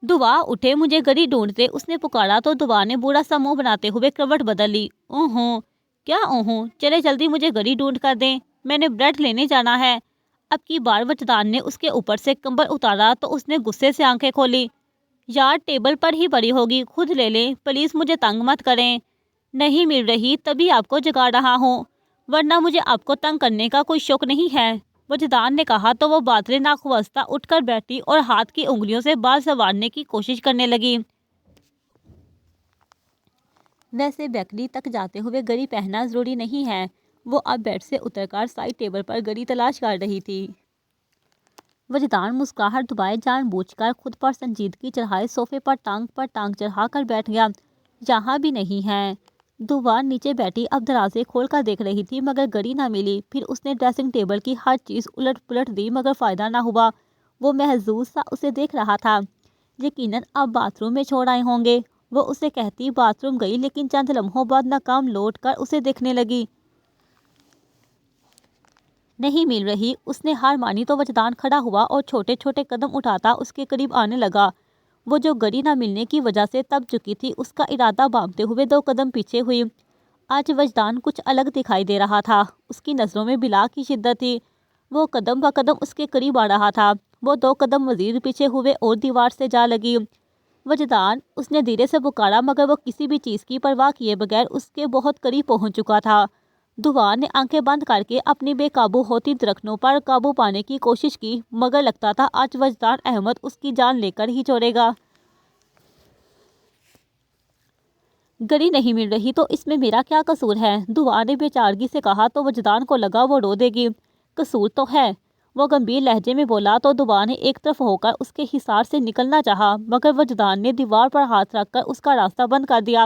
دعا اٹھے، مجھے گھڑی ڈھونڈتے، اس نے پکارا تو دعا نے برا سا منہ بناتے ہوئے کروٹ بدل لی۔ اوہوں، کیا اوہوں، چلے جلدی مجھے گھڑی ڈھونڈ کر دیں، میں نے بریڈ لینے جانا ہے۔ اب کی بار وجدان نے اس کے اوپر سے کمبل اتارا تو اس نے غصے سے آنکھیں کھولی۔ یار ٹیبل پر ہی پڑی ہوگی، خود لے لیں، پلیز مجھے تنگ مت کریں۔ نہیں مل رہی تبھی آپ کو جگا رہا ہوں، ورنہ مجھے آپ کو تنگ کرنے کا کوئی شوق نہیں ہے، وجدان نے کہا تو وہ بادلے ناخواستہ اٹھ کر بیٹھی اور ہاتھ کی انگلیوں سے بال سنوارنے کی کوشش کرنے لگی۔ ویسے بیکری تک جاتے ہوئے گھڑی پہننا ضروری نہیں ہے۔ وہ اب بیڈ سے اتر کر سائڈ ٹیبل پر گھڑی تلاش کر رہی تھی۔ وجدان مسکراہٹ دبائے جان بوجھ کر خود پر سنجیدگی چڑھائے صوفے پر ٹانگ چڑھا کر بیٹھ گیا۔ یہاں بھی نہیں ہے۔ دوبار نیچے بیٹھی اب دروازے کھول کر دیکھ رہی تھی مگر گھڑی نہ ملی۔ پھر اس نے ڈریسنگ ٹیبل کی ہر چیز الٹ پلٹ دی مگر فائدہ نہ ہوا۔ وہ محظوظ سا اسے دیکھ رہا تھا۔ یقیناً اب باتھ روم میں چھوڑ آئے ہوں گے۔ وہ اسے کہتی باتھ روم گئی لیکن چند لمحوں بعد ناکام لوٹ کر اسے دیکھنے لگی۔ نہیں مل رہی۔ اس نے ہار مانی تو وجدان کھڑا ہوا اور چھوٹے چھوٹے قدم اٹھاتا اس کے قریب آنے لگا۔ وہ جو گھڑی نہ ملنے کی وجہ سے تب چکی تھی اس کا ارادہ بامتے ہوئے 2 قدم پیچھے ہوئی۔ آج وجدان کچھ الگ دکھائی دے رہا تھا۔ اس کی نظروں میں بلا کی شدت تھی۔ وہ قدم بہ قدم اس کے قریب آ رہا تھا۔ وہ 2 قدم مزید پیچھے ہوئے اور دیوار سے جا لگی۔ وجدان، اس نے دھیرے سے پکارا مگر وہ کسی بھی چیز کی پرواہ کیے بغیر اس کے بہت قریب پہنچ چکا تھا۔ دعا نے آنکھیں بند کر کے اپنی بے قابو ہوتی دھڑکنوں پر قابو پانے کی کوشش کی مگر لگتا تھا آج وجدان احمد اس کی جان لے کر ہی چھوڑے گا۔ گھڑی نہیں مل رہی تو اس میں میرا کیا قصور ہے؟ دعا نے بے چارگی سے کہا تو وجدان کو لگا وہ رو دے گی۔ قصور تو ہے، وہ گمبھیر لہجے میں بولا تو دعا نے ایک طرف ہو کر اس کے حصار سے نکلنا چاہا مگر وجدان نے دیوار پر ہاتھ رکھ کر اس کا راستہ بند کر دیا۔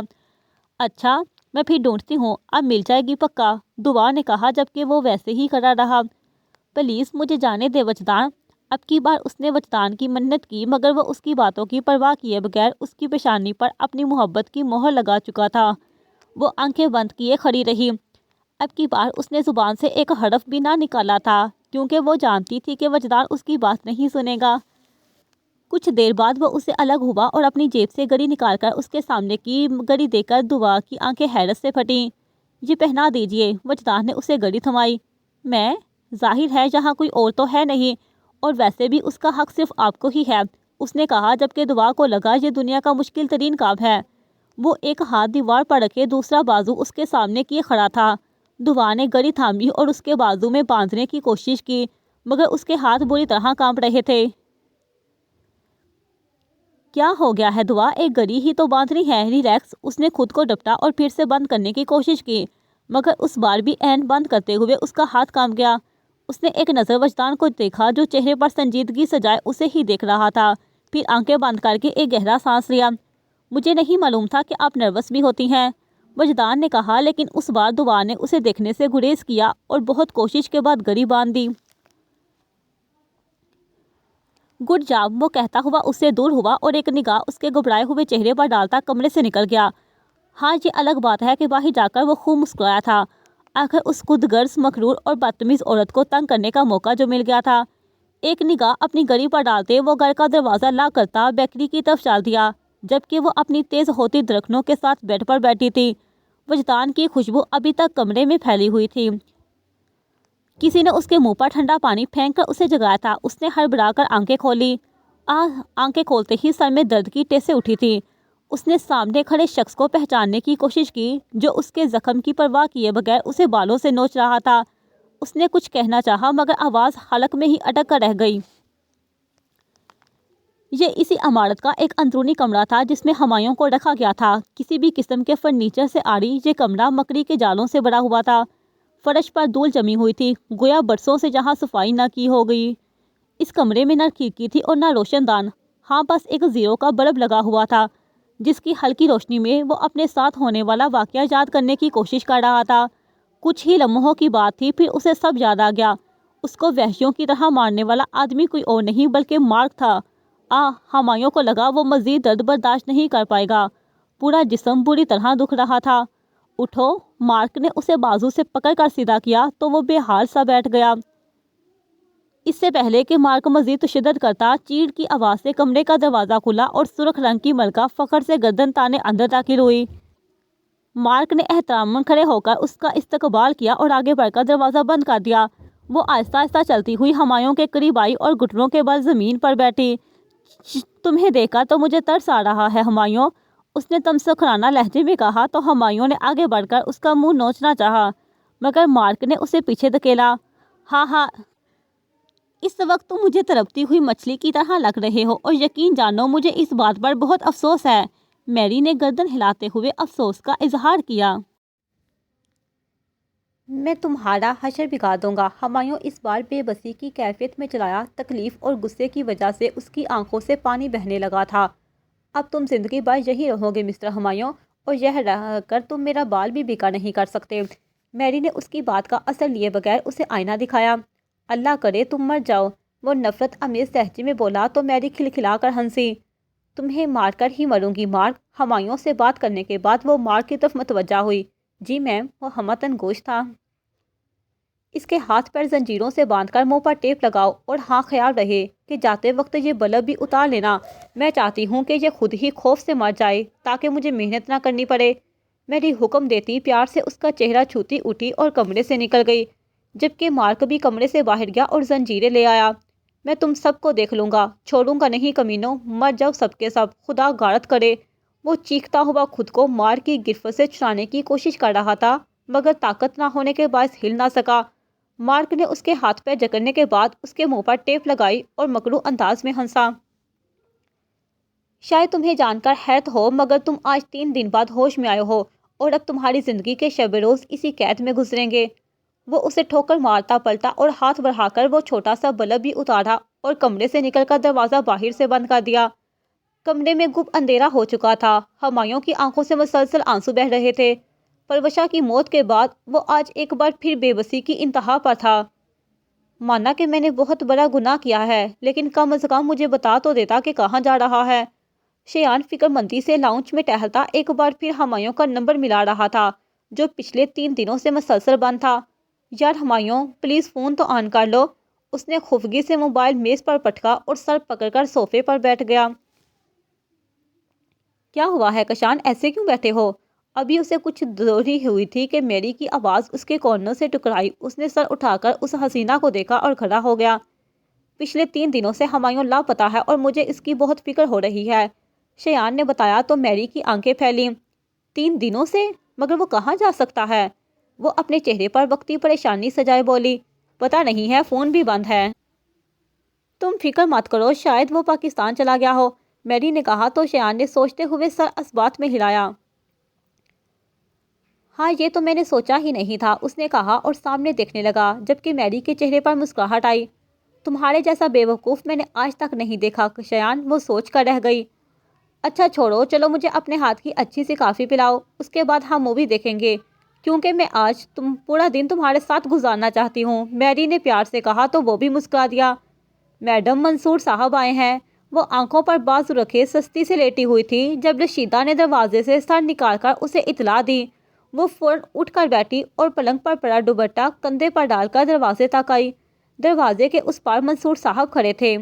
اچھا، میں پھر ڈھونڈتی ہوں، اب مل جائے گی پکا، دعا نے کہا جبکہ وہ ویسے ہی کھڑا رہا۔ پلیز مجھے جانے دے وجدان۔ اب کی بار اس نے وجدان کی منت کی مگر وہ اس کی باتوں کی پرواہ کیے بغیر اس کی پیشانی پر اپنی محبت کی مہر لگا چکا تھا۔ وہ آنکھیں بند کیے کھڑی رہی۔ اب کی بار اس نے زبان سے ایک حرف بھی نہ نکالا تھا کیونکہ وہ جانتی تھی کہ وجدان اس کی بات نہیں سنے گا۔ کچھ دیر بعد وہ اسے الگ ہوا اور اپنی جیب سے گھڑی نکال کر اس کے سامنے کی گھڑی دے کر دعا کی آنکھیں حیرت سے پھٹیں۔ یہ پہنا دیجئے۔ وجدان نے اسے گھڑی تھمائی۔ میں؟ ظاہر ہے یہاں کوئی اور تو ہے نہیں اور ویسے بھی اس کا حق صرف آپ کو ہی ہے، اس نے کہا جبکہ دعا کو لگا یہ دنیا کا مشکل ترین کام ہے۔ وہ ایک ہاتھ دیوار پر رکھے دوسرا بازو اس کے سامنے کیے کھڑا تھا۔ دعا نے گھڑی تھامی اور اس کے بازو میں باندھنے کی کوشش کی مگر اس کے ہاتھ بری طرح کانپ رہے تھے۔ کیا ہو گیا ہے دعا؟ ایک گھڑی ہی تو باندھنی ہے، ریلیکس۔ اس نے خود کو ڈپٹا اور پھر سے بند کرنے کی کوشش کی مگر اس بار بھی عین بند کرتے ہوئے اس کا ہاتھ کانپ گیا۔ اس نے ایک نظر وجدان کو دیکھا جو چہرے پر سنجیدگی سجائے اسے ہی دیکھ رہا تھا، پھر آنکھیں بند کر کے ایک گہرا سانس لیا۔ مجھے نہیں معلوم تھا کہ آپ نروس بھی ہوتی ہیں، وجدان نے کہا لیکن اس بار دعا نے اسے دیکھنے سے گریز کیا اور بہت کوشش کے بعد گھڑی باندھ دی۔ گڈ جاب، وہ کہتا ہوا اس سے دور ہوا اور ایک نگاہ اس کے گھبرائے ہوئے چہرے پر ڈالتا کمرے سے نکل گیا۔ ہاں یہ الگ بات ہے کہ باہر جا کر وہ خوب مسکرایا تھا۔ آخر اس خود غرض مغرور اور بدتمیز عورت کو تنگ کرنے کا موقع جو مل گیا تھا۔ ایک نگاہ اپنی گھڑی پر ڈالتے وہ گھر کا دروازہ لاک کرتا بیکری کی طرف چل دیا جبکہ وہ اپنی تیز ہوتی دھڑکنوں کے ساتھ بیڈ پر بیٹھی تھی۔ وجدان کی خوشبو ابھی تک کمرے میں پھیلی ہوئی تھی۔ کسی نے اس کے منہ پر ٹھنڈا پانی پھینک کر اسے جگایا تھا۔ اس نے ہڑبڑا کر آنکھیں کھولی۔ آنکھیں کھولتے ہی سر میں درد کی ٹیسیں اٹھی تھی۔ اس نے سامنے کھڑے شخص کو پہچاننے کی کوشش کی جو اس کے زخم کی پرواہ کیے بغیر اسے بالوں سے نوچ رہا تھا۔ اس نے کچھ کہنا چاہا مگر آواز حلق میں ہی اٹک کر رہ گئی۔ یہ اسی عمارت کا ایک اندرونی کمرہ تھا جس میں ہمایوں کو رکھا گیا تھا۔ کسی بھی قسم کے فرنیچر سے عاری یہ کمرہ مکڑی کے جالوں سے بھرا ہوا تھا۔ فرش پر دھول جمی ہوئی تھی گویا برسوں سے جہاں صفائی نہ کی ہو گئی۔ اس کمرے میں نہ کھڑکی تھی اور نہ روشن دان، ہاں بس ایک زیرو کا بلب لگا ہوا تھا جس کی ہلکی روشنی میں وہ اپنے ساتھ ہونے والا واقعہ یاد کرنے کی کوشش کر رہا تھا۔ کچھ ہی لمحوں کی بات تھی پھر اسے سب یاد آ گیا۔ اس کو وحشیوں کی طرح مارنے والا آدمی کوئی اور نہیں بلکہ مارک تھا۔ ہمایوں کو لگا وہ مزید درد برداشت نہیں کر پائے گا۔ پورا جسم بری طرح دکھ رہا تھا۔ اٹھو، مارک نے اسے بازو سے پکڑ کر سیدھا کیا تو وہ بے حال سا بیٹھ گیا۔ اس سے پہلے کہ مارک مزید تشدد کرتا، چیڑ کی آواز سے کمرے کا دروازہ کھلا اور سرخ رنگ کی ملکہ فخر سے گردن تانے اندر داخل ہوئی۔ مارک نے احتراماً کھڑے ہو کر اس کا استقبال کیا اور آگے بڑھ کر دروازہ بند کر دیا۔ وہ آہستہ آہستہ چلتی ہوئی ہمایوں کے قریب آئی اور گھٹنوں کے بل زمین پر بیٹھی۔ تمہیں دیکھ کر تو مجھے ترس آ رہا ہے ہمایوں، اس نے تمسخرانہ لہجے میں کہا تو ہمایوں نے آگے بڑھ کر اس کا منہ نوچنا چاہا، مگر مارک نے اسے پیچھے دھکیلا۔ ہاں ہاں، اس وقت تم مجھے تڑپتی ہوئی مچھلی کی طرح لگ رہے ہو، اور یقین جانو مجھے اس بات پر بہت افسوس ہے۔ میری نے گردن ہلاتے ہوئے افسوس کا اظہار کیا۔ میں تمہارا حشر بگاڑ دوں گا۔ ہمایوں اس بار بے بسی کی کیفیت میں چلایا، تکلیف اور غصے کی وجہ سے اس کی آنکھوں سے پانی بہنے لگا تھا۔ اب تم زندگی بھر یہی رہو گے مسٹر ہمایوں، اور یہ رہ کر تم میرا بال بھی بیکار نہیں کر سکتے۔ میری نے اس کی بات کا اثر لیے بغیر اسے آئینہ دکھایا۔ اللہ کرے تم مر جاؤ، وہ نفرت امیز لہجے میں بولا تو میری کھلکھلا کر ہنسی۔ تمہیں مار کر ہی مروں گی مارک۔ ہمایوں سے بات کرنے کے بعد وہ مارک کی طرف متوجہ ہوئی۔ جی میم، وہ ہمتن گوش تھا۔ اس کے ہاتھ پیر زنجیروں سے باندھ کر منہ پر ٹیپ لگاؤ، اور ہاں خیال رہے کہ جاتے وقت یہ بلب بھی اتار لینا۔ میں چاہتی ہوں کہ یہ خود ہی خوف سے مر جائے تاکہ مجھے محنت نہ کرنی پڑے۔ میری حکم دیتی پیار سے اس کا چہرہ چھوتی اٹھی اور کمرے سے نکل گئی، جبکہ مارک بھی کمرے سے باہر گیا اور زنجیریں لے آیا۔ میں تم سب کو دیکھ لوں گا، چھوڑوں گا نہیں کمینوں، مر جاؤ سب کے سب، خدا غارت کرے۔ وہ چیختا ہوا خود کو مار کی گرفت سے چھڑانے کی کوشش کر رہا تھا، مگر طاقت نہ ہونے کے باعث ہل نہ سکا۔ مارک نے اس کے ہاتھ پیر جکڑنے کے بعد اس کے منہ پر ٹیپ لگائی اور مکروہ انداز میں ہنسا۔ شاید تمہیں جان کر حیرت ہو، مگر تم آج 3 دن بعد ہوش میں آئے ہو، اور اب تمہاری زندگی کے شب روز اسی قید میں گزریں گے۔ وہ اسے ٹھوکر مارتا پلٹا اور ہاتھ بڑھا کر وہ چھوٹا سا بلب بھی اتارا اور کمرے سے نکل کر دروازہ باہر سے بند کر دیا۔ کمرے میں گپ اندھیرا ہو چکا تھا۔ ہمایوں کی آنکھوں سے مسلسل آنسو بہہ رہے تھے۔ پروشا کی موت کے بعد وہ آج ایک بار پھر بے بسی کی انتہا پر تھا۔ مانا کہ میں نے بہت بڑا گناہ کیا ہے، لیکن کم از کم مجھے بتا تو دیتا کہ کہاں جا رہا ہے۔ شیان فکر مندی سے لاؤنج میں ٹہلتا ایک بار پھر ہمایوں کا نمبر ملا رہا تھا، جو پچھلے 3 دنوں سے مسلسل بند تھا۔ یار ہمایوں، پلیز فون تو آن کر لو۔ اس نے خفگی سے موبائل میز پر پٹکا اور سر پکڑ کر صوفے پر بیٹھ گیا۔ کیا ہوا ہے کشان، ایسے کیوں بیٹھے ہو؟ ابھی اسے کچھ دوری ہوئی تھی کہ میری کی آواز اس کے کونوں سے ٹکرائی۔ اس نے سر اٹھا کر اس حسینہ کو دیکھا اور کھڑا ہو گیا۔ پچھلے 3 دنوں سے ہمایوں لاپتہ ہے اور مجھے اس کی بہت فکر ہو رہی ہے، شیان نے بتایا تو میری کی آنکھیں پھیلیں۔ 3 دنوں سے؟ مگر وہ کہاں جا سکتا ہے؟ وہ اپنے چہرے پر وقتی پریشانی سجائے بولی۔ پتہ نہیں ہے، فون بھی بند ہے۔ تم فکر مت کرو، شاید وہ پاکستان چلا گیا ہو، میری نے کہا تو شیان نے سوچتے ہوئے سر اثبات میں ہلایا۔ ہاں یہ تو میں نے سوچا ہی نہیں تھا، اس نے کہا اور سامنے دیکھنے لگا، جبکہ میری کے چہرے پر مسکراہٹ آئی۔ تمہارے جیسا بے وقوف میں نے آج تک نہیں دیکھا شیان، وہ سوچ کر رہ گئی۔ اچھا چھوڑو، چلو مجھے اپنے ہاتھ کی اچھی سی کافی پلاؤ، اس کے بعد ہم مووی دیکھیں گے، کیونکہ میں آج پورا دن تمہارے ساتھ گزارنا چاہتی ہوں، میری نے پیار سے کہا تو وہ بھی مسکرا دیا۔ میڈم، منصور صاحب آئے ہیں۔ وہ آنکھوں پر بازو رکھے سستی سے لیٹی ہوئی تھی۔ جب رشیدہ نے دروازے سے سر نکال کر اسے اطلاع دی، وہ فوراً اٹھ کر بیٹھی اور پلنگ پر پڑا دوپٹہ کندھے پر ڈال کر دروازے تک آئی۔ دروازے کے اس پار منصور صاحب کھڑے تھے۔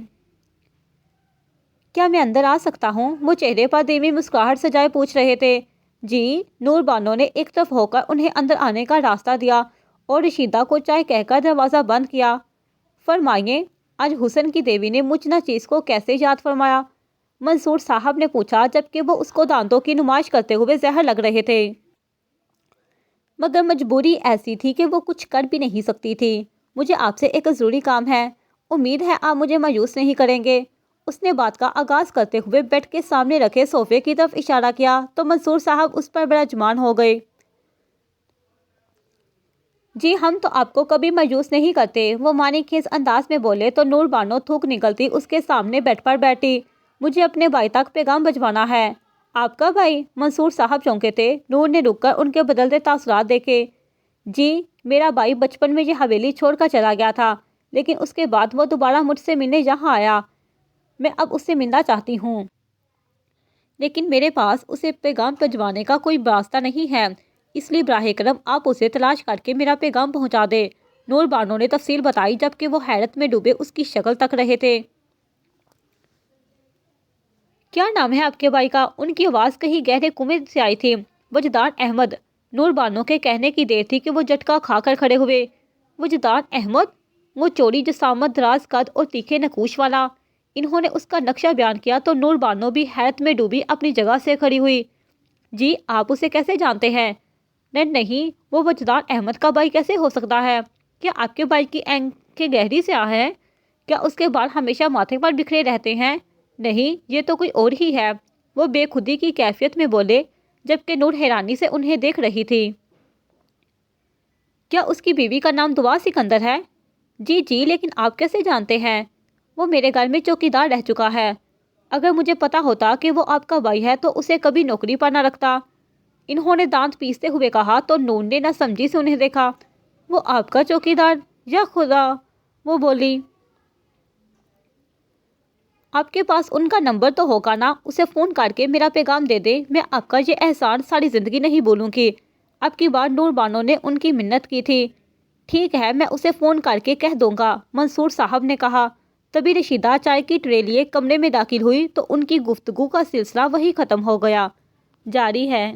کیا میں اندر آ سکتا ہوں؟ وہ چہرے پر دھیمی مسکراہٹ سجائے پوچھ رہے تھے۔ جی، نور بانو نے ایک طرف ہو کر انہیں اندر آنے کا راستہ دیا اور رشیدہ کو چائے کہہ کر دروازہ بند کیا۔ فرمائیے، آج حسن کی دیوی نے مجھ ناچیز کو کیسے یاد فرمایا؟ منصور صاحب نے پوچھا، جبکہ وہ اس کو دانتوں کی نمائش کرتے ہوئے زہر لگ رہے تھے۔ مگر مجبوری ایسی تھی کہ وہ کچھ کر بھی نہیں سکتی تھی۔ مجھے آپ سے ایک ضروری کام ہے، امید ہے آپ مجھے مایوس نہیں کریں گے۔ اس نے بات کا آغاز کرتے ہوئے بیڈ کے سامنے رکھے صوفے کی طرف اشارہ کیا تو منصور صاحب اس پر براجمان ہو گئے۔ جی، ہم تو آپ کو کبھی مایوس نہیں کرتے، وہ معنی خیز انداز میں بولے تو نور بانو تھوک نکلتی اس کے سامنے بیڈ پر بیٹھی۔ مجھے اپنے بھائی تک پیغام بھجوانا ہے۔ آپ کا بھائی؟ منصور صاحب چونکے تھے۔ نور نے رک کر ان کے بدلتے تاثرات دیکھے۔ جی، میرا بھائی بچپن میں یہ حویلی چھوڑ کر چلا گیا تھا، لیکن اس کے بعد وہ دوبارہ مجھ سے ملنے یہاں آیا۔ میں اب اس سے ملنا چاہتی ہوں، لیکن میرے پاس اسے پیغام بھجوانے کا کوئی راستہ نہیں ہے، اس لیے براہ کرم آپ اسے تلاش کر کے میرا پیغام پہنچا دیں۔ نور بانو نے تفصیل بتائی، جبکہ وہ حیرت میں ڈوبے اس کی شکل تک رہے تھے۔ کیا نام ہے آپ کے بھائی کا؟ ان کی آواز کہیں گہرے کنویں سے آئی تھی۔ وجدان احمد۔ نور بانو کے کہنے کی دیر تھی کہ وہ جھٹکا کھا کر کھڑے ہوئے۔ وجدان احمد؟ وہ چوڑی جسامت، دراز قد اور تیکھے نقوش والا۔ انہوں نے اس کا نقشہ بیان کیا تو نور بانو بھی حیرت میں ڈوبی اپنی جگہ سے کھڑی ہوئی۔ جی آپ اسے کیسے جانتے ہیں؟ نہیں، وہ وجدان احمد کا بھائی کیسے ہو سکتا ہے؟ کیا آپ کے بھائی کی آنکھیں گہری سیاہ ہیں؟ کیا اس کے بال ہمیشہ ماتھے پر بکھرے رہتے ہیں؟ نہیں، یہ تو کوئی اور ہی ہے، وہ بے خودی کی کیفیت میں بولے، جبکہ نور حیرانی سے انہیں دیکھ رہی تھی۔ کیا اس کی بیوی کا نام دعا سکندر ہے؟ جی، لیکن آپ کیسے جانتے ہیں؟ وہ میرے گھر میں چوکیدار رہ چکا ہے۔ اگر مجھے پتا ہوتا کہ وہ آپ کا بھائی ہے تو اسے کبھی نوکری پر نہ رکھتا۔ انہوں نے دانت پیستے ہوئے کہا تو نور نے نہ سمجھی سے انہیں دیکھا۔ وہ آپ کا چوکیدار؟ یا خدا! وہ بولی۔ آپ کے پاس ان کا نمبر تو ہوگا نا، اسے فون کر کے میرا پیغام دے دے، میں آپ کا یہ احسان ساری زندگی نہیں بھولوں گی۔ اب کی بار نور بانو نے ان کی منت کی تھی۔ ٹھیک ہے، میں اسے فون کر کے کہہ دوں گا، منصور صاحب نے کہا۔ تبھی رشیدہ چائے کی ٹرے لیے کمرے میں داخل ہوئی تو ان کی گفتگو کا سلسلہ وہی ختم ہو گیا۔ جاری ہے۔